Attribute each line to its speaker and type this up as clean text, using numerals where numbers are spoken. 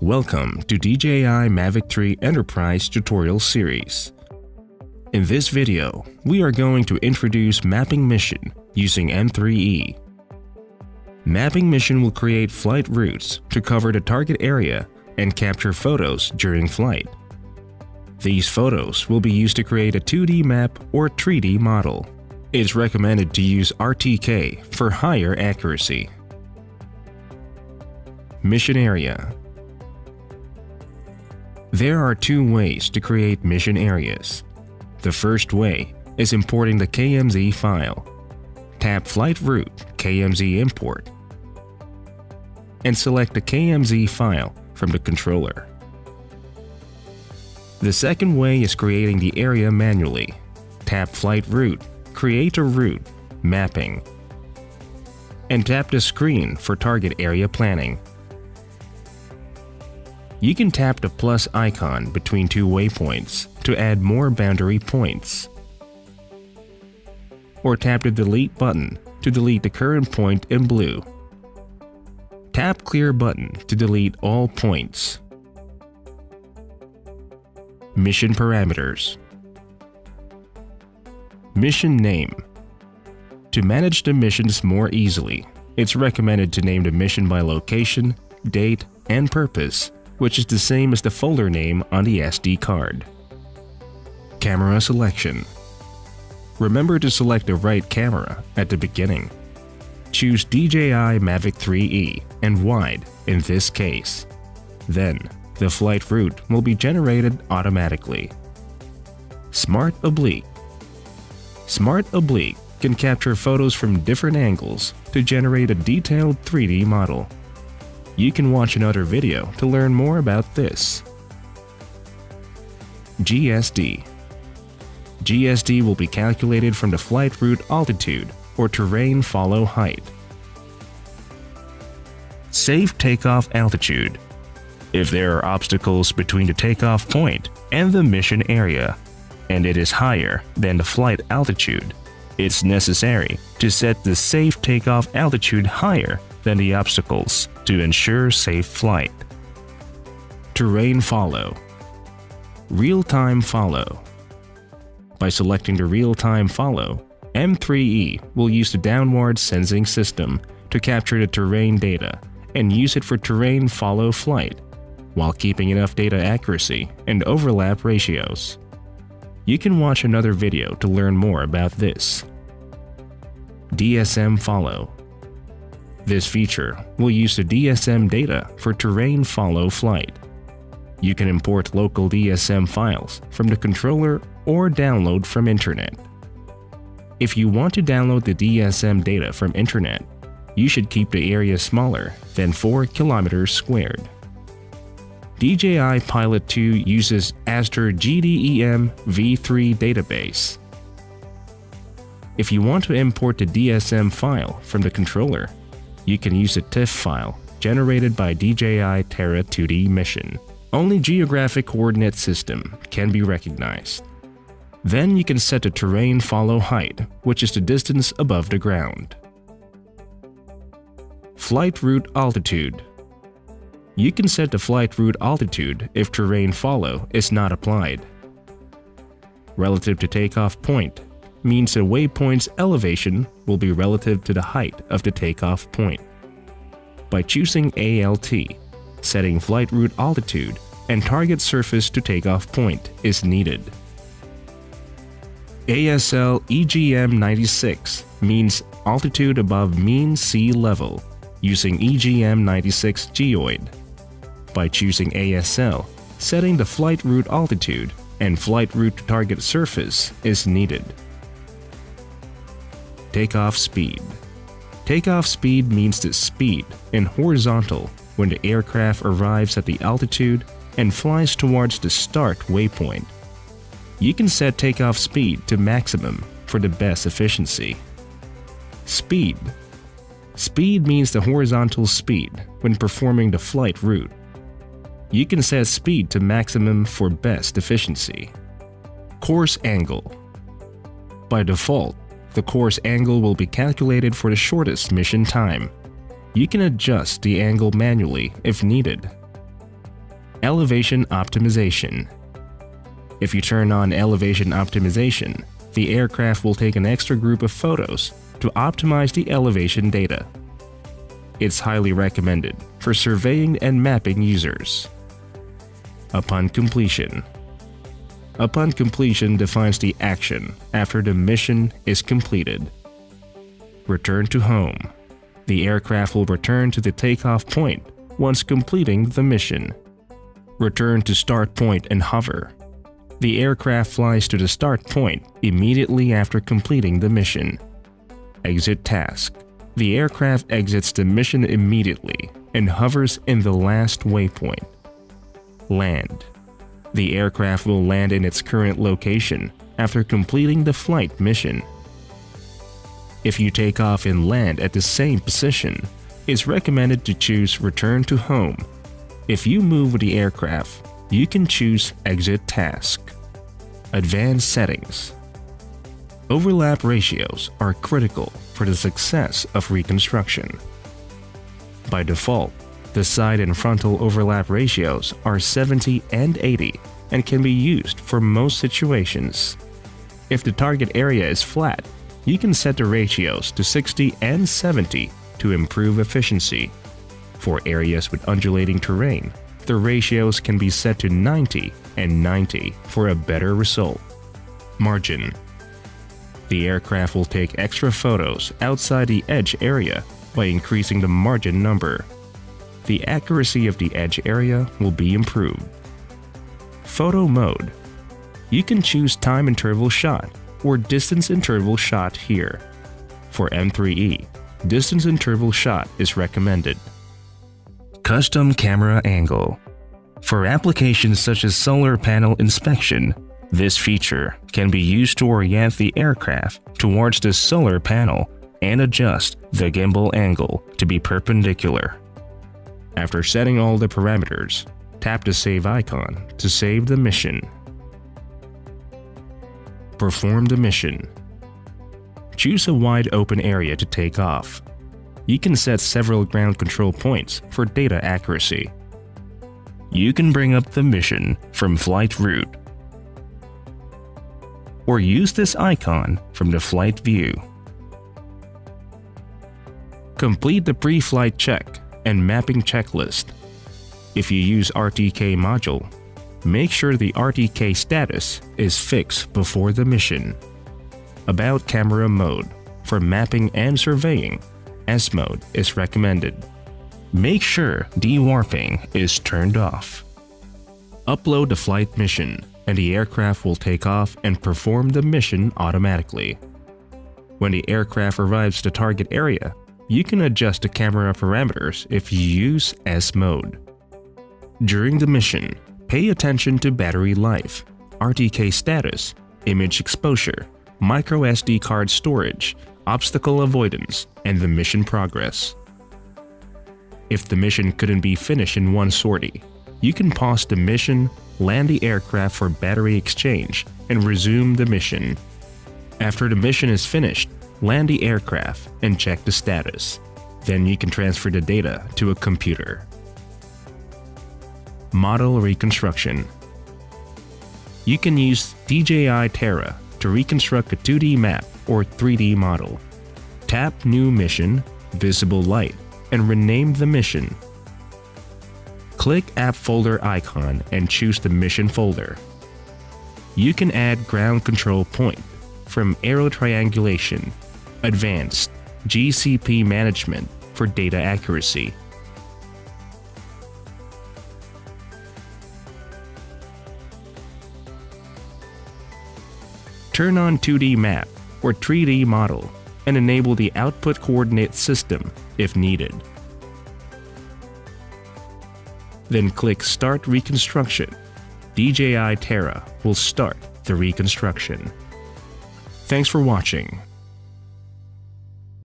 Speaker 1: Welcome to DJI Mavic 3 Enterprise tutorial series. In this video, we are going to introduce Mapping Mission using M3E. Mapping Mission will create flight routes to cover the target area and capture photos during flight. These photos will be used to create a 2D map or 3D model. It's recommended to use RTK for higher accuracy. Mission Area. There are two ways to create mission areas. The first way is importing the KMZ file. Tap Flight Route KMZ Import and select the KMZ file from the controller. The second way is creating the area manually. Tap Flight Route, Create a Route, Mapping, and tap the screen for target area planning. You can tap the plus icon between two waypoints to add more boundary points, or tap the delete button to delete the current point in blue. Tap clear button to delete all points. Mission parameters. Mission name. To manage the missions more easily, it's recommended to name the mission by location, date, and purpose, which is the same as the folder name on the SD card. Camera selection. Remember to select the right camera at the beginning. Choose DJI Mavic 3E and wide in this case. Then, the flight route will be generated automatically. Smart Oblique. Smart Oblique can capture photos from different angles to generate a detailed 3D model. You can watch another video to learn more about this. GSD. GSD will be calculated from the flight route altitude or terrain follow height. Safe takeoff altitude. If there are obstacles between the takeoff point and the mission area, and it is higher than the flight altitude, it's necessary to set the safe takeoff altitude higher than the obstacles to ensure safe flight. Terrain follow. Real-time follow. By selecting the real-time follow, M3E will use the downward sensing system to capture the terrain data and use it for terrain follow flight, while keeping enough data accuracy and overlap ratios. You can watch another video to learn more about this. DSM follow. This feature will use the DSM data for terrain follow flight. You can import local DSM files from the controller or download from internet. If you want to download the DSM data from internet, you should keep the area smaller than 4 kilometers squared. DJI Pilot 2 uses Aster GDEM v3 database. If you want to import the DSM file from the controller, you can use a TIFF file generated by DJI Terra 2D mission. Only geographic coordinate system can be recognized. Then you can set the terrain follow height, which is the distance above the ground. Flight route altitude. You can set the flight route altitude if terrain follow is not applied. Relative to takeoff point means the waypoint's elevation will be relative to the height of the takeoff point. By choosing ALT, setting flight route altitude and target surface to takeoff point is needed. ASL EGM 96 means altitude above mean sea level, using EGM 96 geoid. By choosing ASL, setting the flight route altitude and flight route to target surface is needed. Takeoff speed. Takeoff speed means the speed in horizontal when the aircraft arrives at the altitude and flies towards the start waypoint. You can set takeoff speed to maximum for the best efficiency. Speed. Speed means the horizontal speed when performing the flight route. You can set speed to maximum for best efficiency. Course angle. By default, the course angle will be calculated for the shortest mission time. You can adjust the angle manually if needed. Elevation optimization. If you turn on elevation optimization, the aircraft will take an extra group of photos to optimize the elevation data. It's highly recommended for surveying and mapping users. Upon completion. Upon completion defines the action after the mission is completed. Return to home. The aircraft will return to the takeoff point once completing the mission. Return to start point and hover. The aircraft flies to the start point immediately after completing the mission. Exit task. The aircraft exits the mission immediately and hovers in the last waypoint. Land. The aircraft will land in its current location after completing the flight mission. If you take off and land at the same position, it's recommended to choose Return to Home. If you move with the aircraft, you can choose Exit Task. Advanced settings. Overlap ratios are critical for the success of reconstruction. By default, the side and frontal overlap ratios are 70 and 80 and can be used for most situations. If the target area is flat, you can set the ratios to 60 and 70 to improve efficiency. For areas with undulating terrain, the ratios can be set to 90 and 90 for a better result. Margin. The aircraft will take extra photos outside the edge area by increasing the margin number. The accuracy of the edge area will be improved. Photo mode. You can choose time interval shot or distance interval shot here. For M3E, distance interval shot is recommended. Custom camera angle. For applications such as solar panel inspection, this feature can be used to orient the aircraft towards the solar panel and adjust the gimbal angle to be perpendicular. After setting all the parameters, tap the Save icon to save the mission. Perform the mission. Choose a wide open area to take off. You can set several ground control points for data accuracy. You can bring up the mission from flight route, or use this icon from the flight view. Complete the pre-flight check and mapping checklist. If you use RTK module, make sure the RTK status is fixed before the mission. About camera mode. For mapping and surveying, S mode is recommended. Make sure dewarping is turned off. Upload the flight mission, and the aircraft will take off and perform the mission automatically. When the aircraft arrives to target area, you can adjust the camera parameters if you use S mode. During the mission, pay attention to battery life, RTK status, image exposure, microSD card storage, obstacle avoidance, and the mission progress. If the mission couldn't be finished in one sortie, you can pause the mission, land the aircraft for battery exchange, and resume the mission. After the mission is finished, land the aircraft and check the status. Then you can transfer the data to a computer. Model reconstruction. You can use DJI Terra to reconstruct a 2D map or 3D model. Tap New Mission, Visible Light, and rename the mission. Click App Folder icon and choose the mission folder. You can add ground control point from Aero Triangulation, Advanced, GCP Management for data accuracy. Turn on 2D map or 3D model and enable the output coordinate system if needed. Then click Start Reconstruction. DJI Terra will start the reconstruction. Thanks for watching.